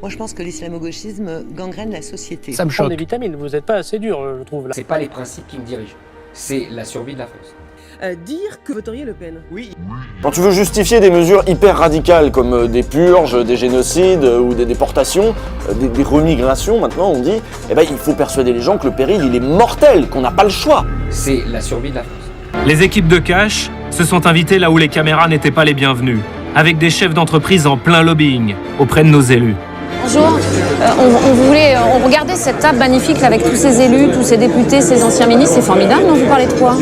Moi, je pense que l'islamo-gauchisme gangrène la société. Ça me choque. Des vitamines, vous n'êtes pas assez dur, je trouve. Là. C'est pas les principes qui me dirigent, c'est la survie de la France. Dire que voteriez Le Pen. Oui. Quand tu veux justifier des mesures hyper radicales comme des purges, des génocides ou des déportations, des remigrations maintenant on dit, eh ben, il faut persuader les gens que le péril il est mortel, qu'on n'a pas le choix. C'est la survie de la France. Les équipes de cash se sont invitées là où les caméras n'étaient pas les bienvenues, avec des chefs d'entreprise en plein lobbying auprès de nos élus. Bonjour, on regardait cette table magnifique là, avec tous ces élus, tous ces députés, ces anciens ministres, c'est formidable, non? Vous parlez de quoi?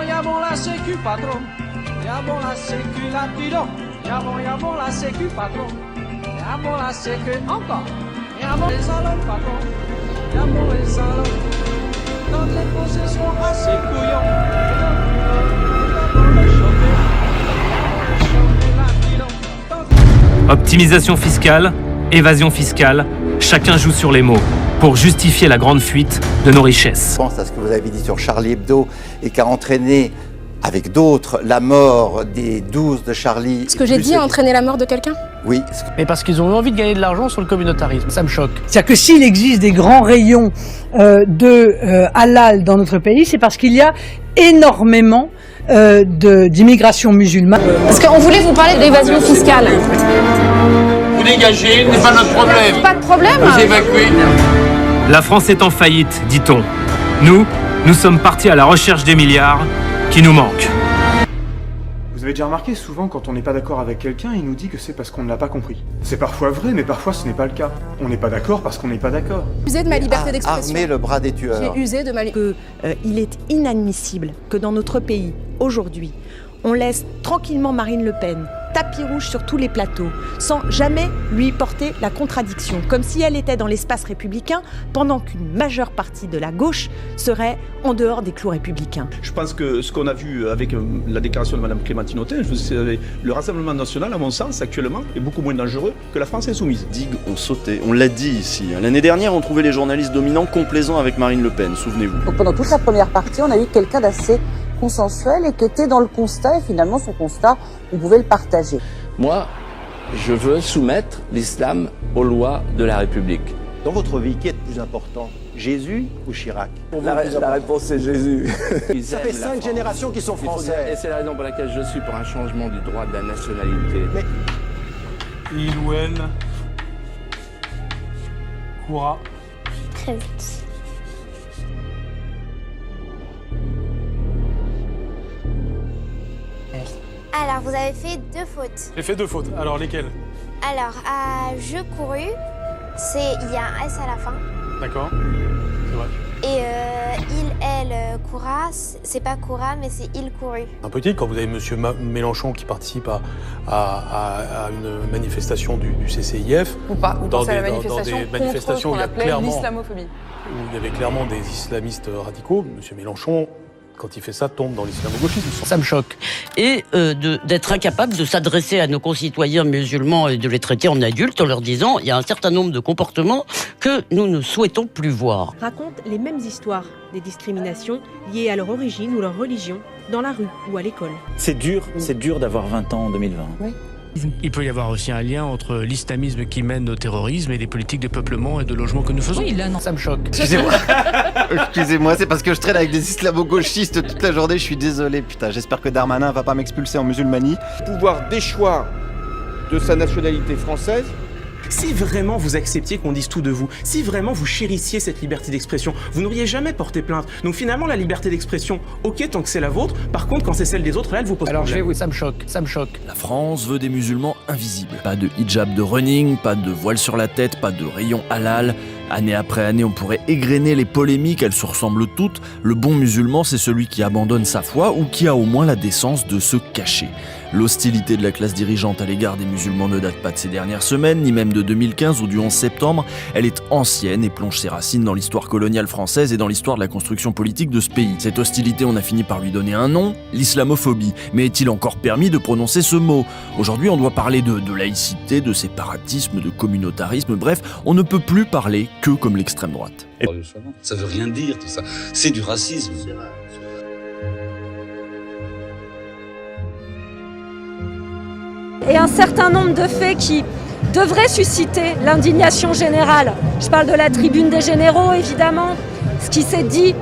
Y'a bon la sécu patron, y'a bon la sécu la pilon, y'a bon la sécu patron, y'a bon la sécu encore, y'a bon les salons patron, y'a bon les salons, quand les possessions assez couillons, y'a bon le chauffer la pilon. Optimisation fiscale, évasion fiscale, chacun joue sur les mots pour justifier la grande fuite de nos richesses. Je pense à ce que vous avez dit sur Charlie Hebdo et qui a entraîné, avec d'autres, la mort des 12 de Charlie. Ce que j'ai dit a entraîné la mort de quelqu'un? Oui. Mais parce qu'ils ont envie de gagner de l'argent sur le communautarisme. Ça me choque. C'est-à-dire que s'il existe des grands rayons de halal dans notre pays, c'est parce qu'il y a énormément d'immigration musulmane. Parce qu'on voulait vous parler d'évasion fiscale. Vous dégagez, n'est pas notre problème. Pas de problème. Vous évacuez. La France est en faillite, dit-on. Nous sommes partis à la recherche des milliards qui nous manquent. Vous avez déjà remarqué, souvent quand on n'est pas d'accord avec quelqu'un, il nous dit que c'est parce qu'on ne l'a pas compris. C'est parfois vrai, mais parfois ce n'est pas le cas. On n'est pas d'accord parce qu'on n'est pas d'accord. J'ai usé de ma liberté d'expression. Armer le bras des tueurs. J'ai usé de ma liberté. Il est inadmissible que dans notre pays, aujourd'hui, on laisse tranquillement Marine Le Pen tapis rouge sur tous les plateaux, sans jamais lui porter la contradiction, comme si elle était dans l'espace républicain, pendant qu'une majeure partie de la gauche serait en dehors des clous républicains. Je pense que ce qu'on a vu avec la déclaration de Mme Clémentine-Autain, le Rassemblement national, à mon sens, actuellement, est beaucoup moins dangereux que la France insoumise. Digues ont sauté, on l'a dit ici. L'année dernière, on trouvait les journalistes dominants complaisants avec Marine Le Pen, souvenez-vous. Donc pendant toute la première partie, on a eu quelqu'un d'assez consensuel et qui était dans le constat, et finalement son constat, on pouvait le partager. Moi, je veux soumettre l'islam aux lois de la République. Dans votre vie, qui est le plus important, Jésus ou Chirac? La réponse c'est Jésus. Ça fait 5 générations qu'ils sont français. Et c'est la raison pour laquelle je suis pour un changement du droit de la nationalité. Mais Il ou elle courra. Très vite. Alors, vous avez fait 2 fautes. J'ai fait 2 fautes. Alors, lesquelles? Alors, à je couru, il y a un S à la fin. D'accord. C'est vrai. Et il, elle, courra, c'est pas courra, mais c'est il couru. Un petit, quand vous avez monsieur Mélenchon qui participe à une manifestation du CCIF. Ou pas, vous pensez à la dans manifestation des manifestations où il y a clairement l'islamophobie. Où il y avait clairement des islamistes radicaux. Monsieur Mélenchon, quand il fait ça, tombe dans l'islamo-gauchisme. Ça me choque. Et d'être incapable de s'adresser à nos concitoyens musulmans et de les traiter en adultes en leur disant il y a un certain nombre de comportements que nous ne souhaitons plus voir. Racontent les mêmes histoires des discriminations liées à leur origine ou leur religion dans la rue ou à l'école. C'est dur d'avoir 20 ans en 2020. Oui. Il peut y avoir aussi un lien entre l'islamisme qui mène au terrorisme et les politiques de peuplement et de logement que nous faisons. Oui, là, non. Ça me choque. Excusez-moi, c'est parce que je traîne avec des islamo-gauchistes toute la journée, je suis désolé, putain, j'espère que Darmanin va pas m'expulser en musulmanie. Pouvoir déchoir de sa nationalité française. Si vraiment vous acceptiez qu'on dise tout de vous, si vraiment vous chérissiez cette liberté d'expression, vous n'auriez jamais porté plainte. Donc finalement, la liberté d'expression, ok, tant que c'est la vôtre, par contre, quand c'est celle des autres, là, elle vous pose problème. Ça me choque. La France veut des musulmans invisibles. Pas de hijab de running, pas de voile sur la tête, pas de rayon halal. Année après année, on pourrait égrener les polémiques, elles se ressemblent toutes. Le bon musulman, c'est celui qui abandonne sa foi ou qui a au moins la décence de se cacher. L'hostilité de la classe dirigeante à l'égard des musulmans ne date pas de ces dernières semaines, ni même de 2015 ou du 11 septembre. Elle est ancienne et plonge ses racines dans l'histoire coloniale française et dans l'histoire de la construction politique de ce pays. Cette hostilité, on a fini par lui donner un nom, l'islamophobie. Mais est-il encore permis de prononcer ce mot ? Aujourd'hui, on doit parler de laïcité, de séparatisme, de communautarisme, bref, on ne peut plus parler que comme l'extrême droite. Ça veut rien dire tout ça, c'est du racisme. Et un certain nombre de faits qui devraient susciter l'indignation générale. Je parle de la tribune des généraux, évidemment, ce qui s'est dit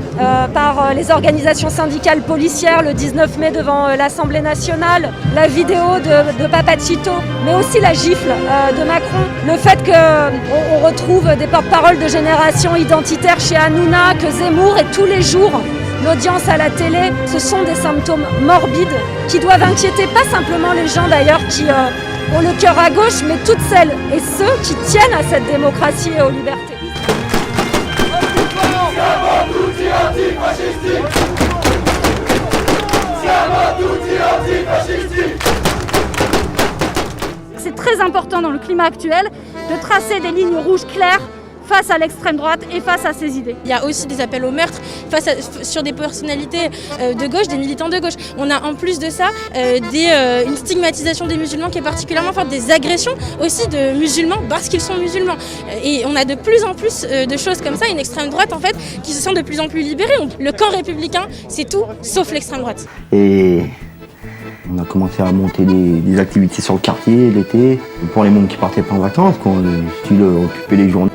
par les organisations syndicales policières le 19 mai devant l'Assemblée nationale, la vidéo de Papacito, mais aussi la gifle de Macron, le fait qu'on retrouve des porte-paroles de génération identitaire chez Hanouna, que Zemmour et tous les jours l'audience à la télé, ce sont des symptômes morbides qui doivent inquiéter pas simplement les gens d'ailleurs qui ont le cœur à gauche, mais toutes celles et ceux qui tiennent à cette démocratie et aux libertés. C'est très important dans le climat actuel de tracer des lignes rouges claires face à l'extrême droite et face à ses idées. Il y a aussi des appels au meurtre sur des personnalités de gauche, des militants de gauche. On a en plus de ça une stigmatisation des musulmans qui est particulièrement forte, des agressions aussi de musulmans parce qu'ils sont musulmans. Et on a de plus en plus de choses comme ça, une extrême droite en fait qui se sent de plus en plus libérée. Le camp républicain, c'est tout sauf l'extrême droite. Et on a commencé à monter des activités sur le quartier l'été pour les mômes qui partaient pas en vacances, qu'on occupait les journées.